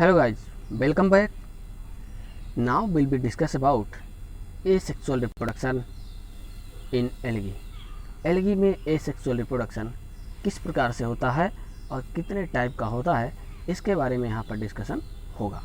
Hello guys, welcome back. Now we'll be discuss about asexual reproduction in algae. Algae में asexual reproduction किस प्रकार से होता है और कितने टाइप का होता है, इसके बारे में यहाँ पर डिस्कशन होगा.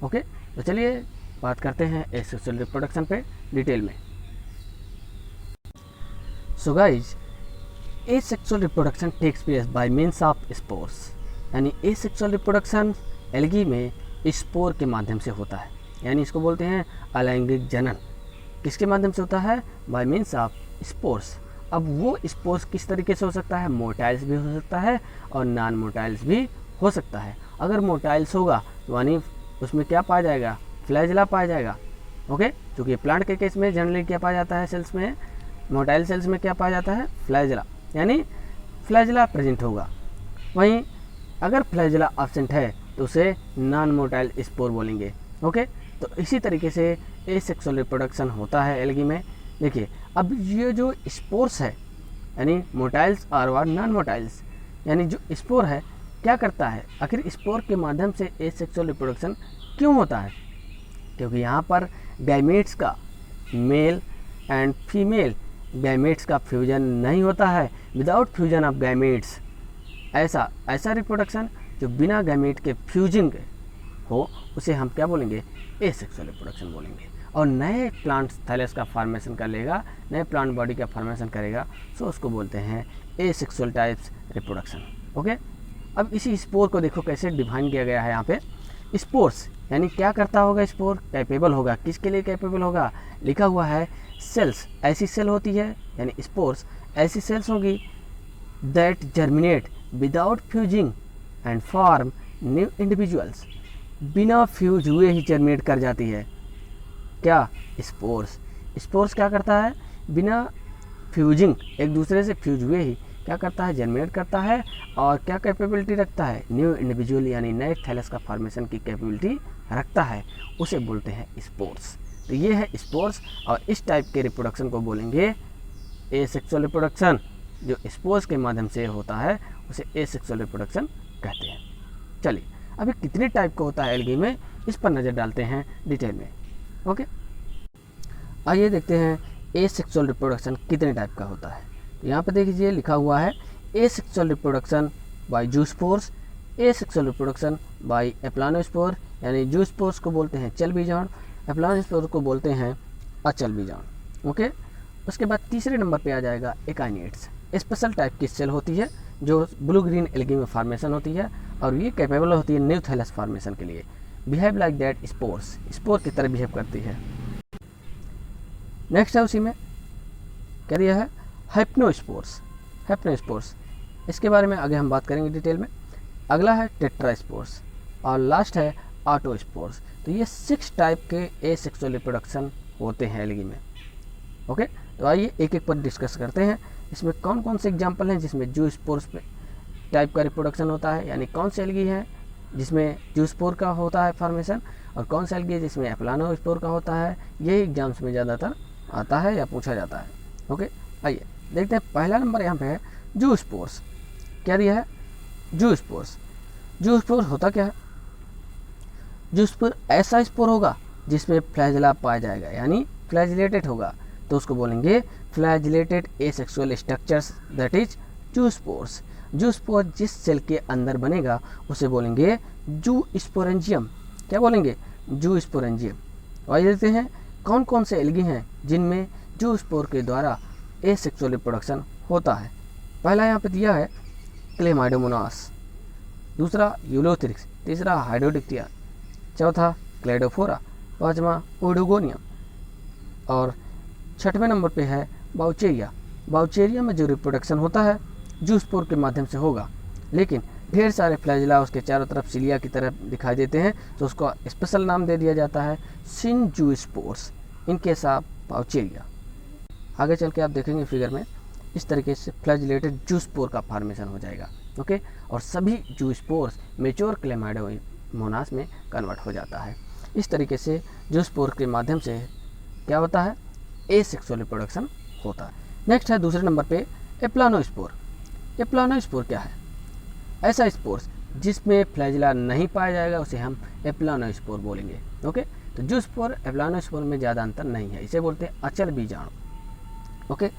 ओके, तो चलिए बात करते हैं एसेक्सुअल रिप्रोडक्शन पे डिटेल में. So guys, asexual reproduction takes place by means of spores. यानी एसेक्सुअल रिप्रोडक्शन एल्गी में स्पोर के माध्यम से होता है, यानी इसको बोलते हैं अलैंगिक जनन. किसके माध्यम से होता है? Bye means of spores. अब वो स्पोर्स किस तरीके से हो सकता है? मोटाइल्स भी हो सकता है और नॉन मोटाइल्स भी हो सकता है. अगर मोटाइल्स होगा तो यानी उसमें क्या पाया जाएगा? फ्लैजिला पाया जाएगा. ओके, क्योंकि प्लांट के केस में जनरली क्या पाया जाता है? सेल्स में, मोटाइल सेल्स में क्या पाया जाता है? फ्लैजिला, यानी फ्लैजिला प्रेजेंट होगा. वहीं अगर फ्लैजिला एब्सेंट है तो उसे नॉन मोटाइल स्पोर बोलेंगे. ओके, तो इसी तरीके से एसेक्सुअल रिप्रोडक्शन होता है एल्गी में. देखिए, अब ये जो स्पोर्स है, यानी मोटाइल्स और नॉन मोटाइल्स, यानी जो स्पोर है क्या करता है? आखिर स्पोर के माध्यम से एसेक्सुअल रिप्रोडक्शन क्यों होता है? क्योंकि यहाँ पर गैमेट्स का, मेल एंड फीमेल गैमेट्स का फ्यूजन नहीं होता है. विदाउट फ्यूजन ऑफ गैमेट्स, ऐसा रिप्रोडक्शन जो बिना गैमेट के फ्यूजिंग हो, उसे हम क्या बोलेंगे? एसेक्सुअल रिप्रोडक्शन बोलेंगे. और नए प्लांट थैलेस का फॉर्मेशन कर लेगा, नए प्लांट बॉडी का फॉर्मेशन करेगा, सो उसको बोलते हैं एसेक्सुअल टाइप्स रिप्रोडक्शन. ओके, अब इसी स्पोर को देखो कैसे डिफाइन किया गया है यहाँ पे. स्पोर्स यानी क्या करता होगा? स्पोर कैपेबल होगा. किसके लिए कैपेबल होगा? लिखा हुआ है सेल्स. ऐसी सेल होती है, यानी स्पोर्स ऐसी सेल्स होगी that germinate without fusing and form new individuals. बिना फ्यूज हुए ही जर्मिनेट कर जाती है. क्या? स्पोर्स. स्पोर्स क्या करता है? बिना फ्यूजिंग, एक दूसरे से फ्यूज हुए ही क्या करता है? जर्मिनेट करता है. और क्या कैपेबिलिटी रखता है? न्यू इंडिविजुअल, यानी नए थैलेस का फॉर्मेशन की कैपेबिलिटी रखता है. उसे बोलते हैं स्पोर्स. तो ये है स्पोर्स, और इस टाइप के रिप्रोडक्शन को बोलेंगे एसेक्सुअल रिप्रोडक्शन. जो स्पोर्स के माध्यम से होता है उसे एसेक्सुअल रिप्रोडक्शन कहते हैं. चलिए, अभी कितने टाइप का होता है एल्गी में, इस पर नज़र डालते हैं डिटेल में. ओके, आइए देखते हैं एसेक्सुअल रिप्रोडक्शन कितने टाइप का होता है. तो यहाँ पर देखिए लिखा हुआ है asexual reproduction by zoospores, asexual reproduction by aplanospore. यानी जूस्पोर्स को बोलते हैं चल बीजाणु, एप्लानोस्पोर को बोलते हैं अचल बीजाणु. ओके, उसके बाद तीसरे नंबर पे आ जाएगा एकाइनेट्स. स्पेशल टाइप की सेल होती है जो ब्लू ग्रीन एल्गी में फॉर्मेशन होती है, और ये कैपेबल होती है न्यू थैलेस फॉर्मेशन के लिए. Behave like that spores, spore की तरह बिहेव करती है. नेक्स्ट है उसी में क्या दिया है? हाइप्नोस्पोर्स. हाइप्नोस्पोर्स, इसके बारे में आगे हम बात करेंगे डिटेल में. अगला है टेट्रास्पोर्स, और लास्ट है ऑटोस्पोर्स. तो ये 6 टाइप के एसेक्सुअल रिप्रोडक्शन होते हैं एल्गी में. ओके, तो आइए एक एक पर डिस्कस करते हैं. इसमें कौन कौन से एग्जाम्पल हैं जिसमें जूस्पोर्स पे टाइप का रिप्रोडक्शन होता है, यानी कौन सी एल्गी है जिसमें जूस्पोर का होता है फॉर्मेशन, और कौन सा एल्गी है जिसमें एप्लानोस्पोर का होता है. यही एग्जाम्स में ज़्यादातर आता है या पूछा जाता है. ओके, आइए देखते हैं. पहला नंबर यहाँ पे है जूस्पोर्स. क्या दिया है? जूस्पोर्स. जूस्पोर्स होता क्या है? जूस्पोर ऐसा स्पोर होगा जिसमें फ्लैजिला पाया जाएगा, यानी फ्लैजिलेटेड होगा, तो उसको बोलेंगे flagellated asexual structures, that is zoospores. Zoospore जिस सेल के अंदर बनेगा उसे बोलेंगे जूस्पोरेंजियम. क्या बोलेंगे? जूस्पोरेंजियम. और देखते हैं कौन कौन से एल्गी हैं जिनमें जूस्पोर के द्वारा एसेक्सुअल रिप्रोडक्शन होता है. पहला यहाँ पे दिया है क्लेमाइडोमोनास, दूसरा यूलोथ्रिक्स, तीसरा हाइड्रोडिक्टिया, चौथा क्लेडोफोरा, पाँचवा ओडोगोनियम, और छठवें नंबर पे है बाउचेरिया. बाउचेरिया में जो रिप्रोडक्शन होता है जूस्पोर के माध्यम से होगा, लेकिन ढेर सारे फ्लैजिला उसके चारों तरफ सिलिया की तरह दिखाई देते हैं, तो उसको स्पेशल नाम दे दिया जाता है सिनजूस्पोर्स इन केस ऑफ बाउचेरिया. आगे चल के आप देखेंगे फिगर में, इस तरीके से फ्लैजिलेटेड जूस्पोर का फॉर्मेशन हो जाएगा. ओके, और सभी जूस्पोर्स मेच्योर क्लेमाइडोमोनास में कन्वर्ट हो जाता है. इस तरीके से जूस्पोर के माध्यम से क्या होता है? एसेक्सुअल रिप्रोडक्शन होता है. नेक्स्ट है दूसरे नंबर पे एप्लानोस्पोर. एप्लानोस्पोर क्या है? ऐसा स्पोर्स जिसमें फ्लैजिला नहीं पाया जाएगा उसे हम एप्लानोस्पोर बोलेंगे। ओके, तो जो स्पोर एप्लानोस्पोर में ज़्यादा अंतर नहीं है इसे बोलते हैं अचल बीजाणु। ओके,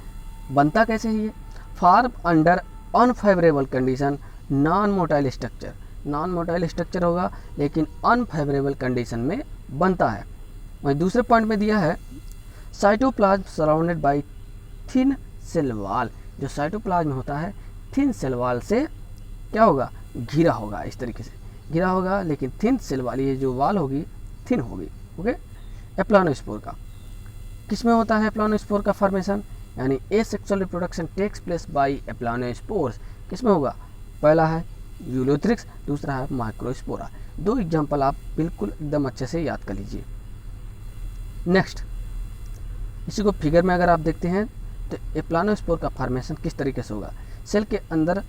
बनता कैसे है ये? Form under unfavourable condition non motile structure. Non motile structure होगा लेकिन अनफेवरेबल कंडीशन में बनता है। वहीं दूसरे पॉइंट में दिया है cytoplasm surrounded by thin cell wall. जो साइटोप्लाज्म होता है थिन सेल वॉल से क्या होगा? घिरा होगा, इस तरीके से घिरा होगा, लेकिन थिन सेल वाली ये जो वॉल होगी थिन होगी। ओके, एप्लानोस्पोर का किस में होता है? एप्लानोस्पोर का फॉर्मेशन यानी asexual reproduction takes place by aplanospores किस में होगा? पहला है यूलोथ्रिक्स, दूसरा है माइक्रोस्पोरा। दो एग्जांपल आप बिल्कुल एकदम अच्छे से याद कर लीजिए। नेक्स्ट, इसी को फिगर में अगर आप देखते हैं तो एप्लानोस्पोर का फॉर्मेशन किस तरीके से होगा? सेल के अंदर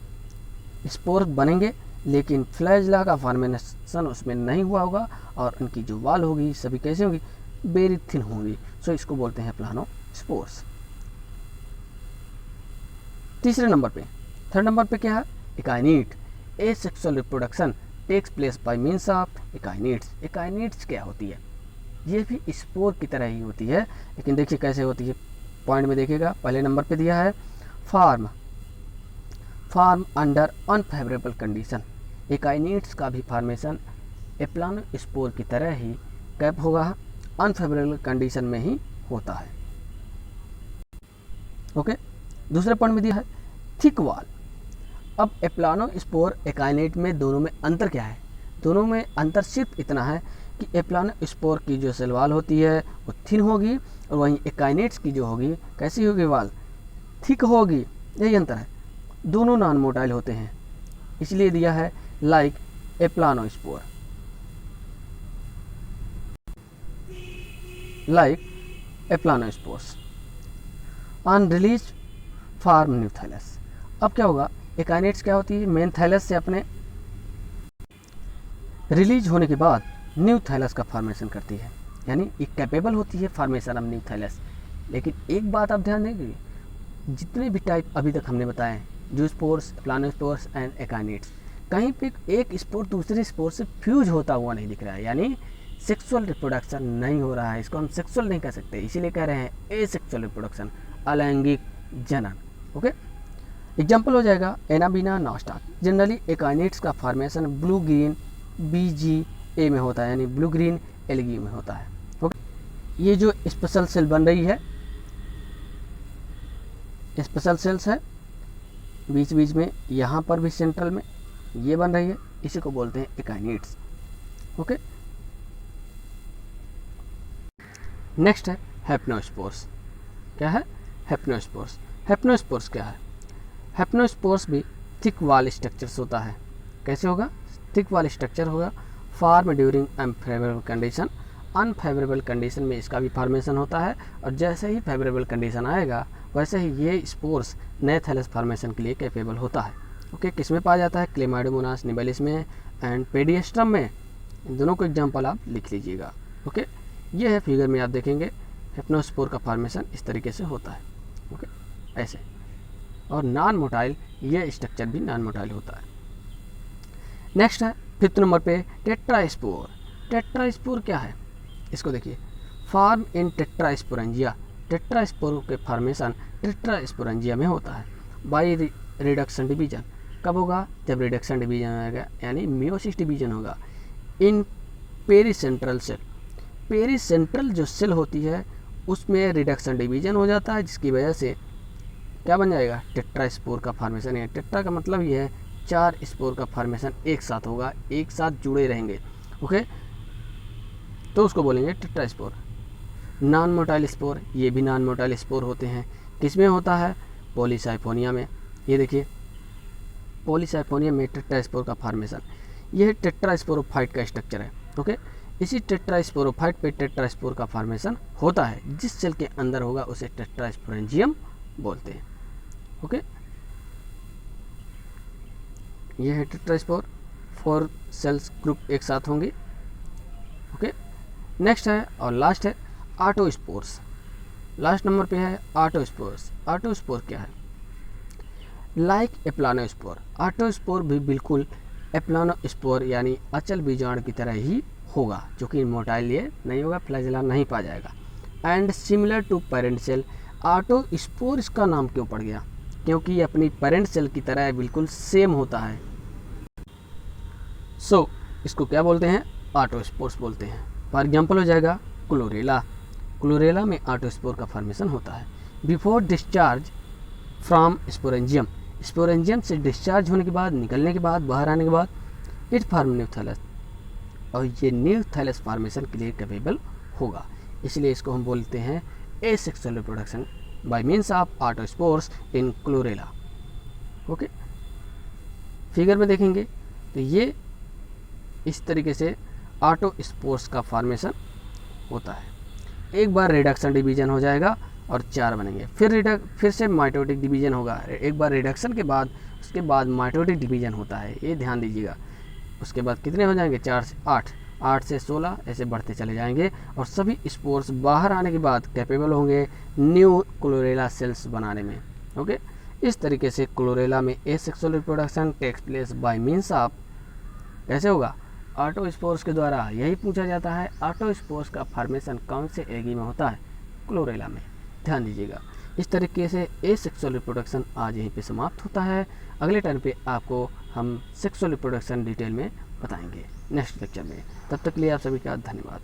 स्पोर बनेंगे लेकिन फ्लैजिला का फॉर्मेशन उसमें नहीं हुआ होगा और उनकी जो वाल होगी सभी कैसे होगी? वेरी थिन होंगी। सो इसको बोलते हैं एप्लानोस्पोर्स। तीसरे नंबर पे, थर्ड नंबर पे क्या है? Akinete. Asexual reproduction takes place by means of akinetes. Akinetes क्या होती है? ये भी स्पोर की तरह ही होती है, लेकिन देखिए कैसे होती है। पॉइंट में देखिएगा, पहले नंबर पे दिया है फॉर्म अंडर अनफेवरेबल कंडीशन। एकाइनीट्स का भी फॉर्मेशन एप्लानोस्पोर की तरह ही कैप होगा, अनफेवरेबल कंडीशन में ही होता है। ओके, दूसरे पॉइंट में दिया है थिक वॉल। अब एप्लानोस्पोर एकाइनेट में दोनों में अंतर क्या है? दोनों में अंतर सिर्फ इतना है कि एप्लानोस्पोर की जो सेल वॉल होती है वो थिन होगी और वहीं एकाइनेट्स की जो होगी कैसी होगी? वॉल थिक होगी। यही अंतर है, दोनों नॉन मोटाइल होते हैं, इसलिए दिया है like aplanospore. Like aplanospores on release form new thallus. अब क्या होगा? एकाइनेट्स क्या होती है? मेन थाइलस से अपने रिलीज होने के बाद न्यू थाइलस का फॉर्मेशन करती है, यानी ये कैपेबल होती है फॉर्मेशन ऑफ न्यू थाइलस। लेकिन एक बात आप ध्यान देंगे, जितने भी टाइप अभी तक हमने बताए, जो स्पोर्स, एप्लानोस्पोर्स एंड एकाइनेट्स, कहीं पे एक स्पोर दूसरे स्पोर से फ्यूज होता हुआ नहीं दिख रहा है, यानी सेक्सुअल रिप्रोडक्शन नहीं हो रहा है। इसको हम सेक्सुअल नहीं कह सकते, इसीलिए कह रहे हैं एसेक्सुअल रिप्रोडक्शन, अलैंगिक जनन। ओके, एग्जाम्पल हो जाएगा एनाबीना नॉस्टा। जनरली एकाइनेट्स का फॉर्मेशन ब्लू ग्रीन BGA में होता है, यानी ब्लू ग्रीन एल्गी में होता है। ओके, ये जो स्पेशल सेल बन रही है, स्पेशल सेल्स है बीच बीच में, यहाँ पर भी सेंट्रल में ये बन रही है, इसी को बोलते हैं एकाइनेट्स। ओके, नेक्स्ट है हेप्नोस्पोर्स। क्या है? हेप्नोस्पोर्स। हेप्नोस्पोर्स क्या है? हेप्नोस्पोर्स भी थिक वॉल स्ट्रक्चर्स होता है। कैसे होगा? थिक वॉल स्ट्रक्चर होगा, form during unfavourable condition. Unfavourable condition में इसका भी फॉर्मेशन होता है और जैसे ही फेवरेबल कंडीशन आएगा वैसे ही ये स्पोर्स नए थैलस फॉर्मेशन के लिए कैपेबल होता है। ओके, किस में पाया जाता है? क्लेमाइडोमोनास निबेलिस में एंड पेडियस्ट्रम में। इन दोनों को एग्जाम्पल आप लिख लीजिएगा। ओके, ये है फिगर में आप देखेंगे हेप्नोस्पोर का फॉर्मेशन इस तरीके से होता है। ओके, ऐसे। और नॉन मोटाइल, ये स्ट्रक्चर भी नॉन मोटाइल होता है। नेक्स्ट है फिफ्थ नंबर पे टेट्रास्पोर। टेट्रास्पोर क्या है? इसको देखिए, फॉर्म इन टेट्रास्पोरेंजिया। टेट्रास्पोर के फॉर्मेशन टेट्रास्पोरेंजिया में होता है बाय रिडक्शन डिवीजन। कब होगा? जब रिडक्शन डिवीजन आएगा, यानी मियोसिस डिवीजन होगा इन पेरीसेंट्रल सेल। पेरीसेंट्रल जो सेल होती है उसमें रिडक्शन डिवीजन हो जाता है, जिसकी वजह से क्या बन जाएगा? टेट्रास्पोर का फॉर्मेशन है। टेट्रा का मतलब ये है 4 स्पोर का फॉर्मेशन एक साथ होगा, एक साथ जुड़े रहेंगे। ओके, तो उसको बोलेंगे टेट्रास्पोर। नॉन मोटाइल स्पोर, ये भी नॉन मोटाइल स्पोर होते हैं। किस में होता है? पॉलीसाइफोनिया में। ये देखिए, पॉलीसाइफोनिया में टेट्रास्पोर का फॉर्मेशन, यह टेट्रास्पोरोफाइट का स्ट्रक्चर है। ओके, इसी टेट्रास्पोरोफाइट पे टेट्रास्पोर का फॉर्मेशन होता है। जिस सेल के अंदर होगा उसे टेट्रास्पोरेंजियम बोलते हैं। ओके, यह है टेट्रास्पोर, 4 सेल्स ग्रुप एक साथ होंगे। ओके, नेक्स्ट है और लास्ट है ऑटोस्पोर्स। लास्ट नंबर पे है ऑटोस्पोर्स। ऑटोस्पोर क्या है? लाइक एप्लानोस्पोर, ऑटोस्पोर भी बिल्कुल एप्लानोस्पोर यानी अचल बीजाणु की तरह ही होगा, जो कि मोटाइल ये नहीं होगा, फ्लैजेला नहीं पा जाएगा। And similar to parent cell. Autospore इसका नाम क्यों पड़ गया? क्योंकि ये अपनी पेरेंट सेल की तरह बिल्कुल सेम होता है। सो इसको क्या बोलते हैं? ऑटोस्पोर्स बोलते हैं। फॉर एग्जाम्पल हो जाएगा क्लोरेला। क्लोरेला में ऑटोस्पोर का फॉर्मेशन होता है। Before discharge from sporangium, sporangium से डिस्चार्ज होने के बाद, निकलने के बाद, बाहर आने के बाद, इट फॉर्म न्यू थैलस, और ये न्यू थैलस फॉर्मेशन के लिए कैपेबल होगा। इसलिए इसको हम बोलते हैं asexual reproduction by means of autospores in chlorella. Okay, figure में देखेंगे तो ये इस तरीके से ऑटोस्पोर्स का फॉर्मेशन होता है। एक बार रिडक्शन डिवीजन हो जाएगा और 4 बनेंगे, फिर से माइटोटिक डिवीजन होगा। एक बार रिडक्शन के बाद उसके बाद माइटोटिक डिवीजन होता है, ये ध्यान दीजिएगा। उसके बाद कितने हो जाएंगे? 4 से 8, 8 से 16, ऐसे बढ़ते चले जाएंगे और सभी स्पोर्स बाहर आने के बाद कैपेबल होंगे न्यू क्लोरेला सेल्स बनाने में। ओके, इस तरीके से क्लोरेला में asexual reproduction takes place by means of, कैसे होगा? ऑटोस्पोर्स के द्वारा। यही पूछा जाता है ऑटोस्पोर्स का फॉर्मेशन कौन से एल्गी में होता है? क्लोरेला में। ध्यान दीजिएगा। इस तरीके से एसेक्सुअल रिप्रोडक्शन आज यहीं पे समाप्त होता है। अगले टर्न पे आपको हम सेक्सुअल रिप्रोडक्शन डिटेल में बताएंगे नेक्स्ट लेक्चर में। तब तक के लिए आप सभी का धन्यवाद।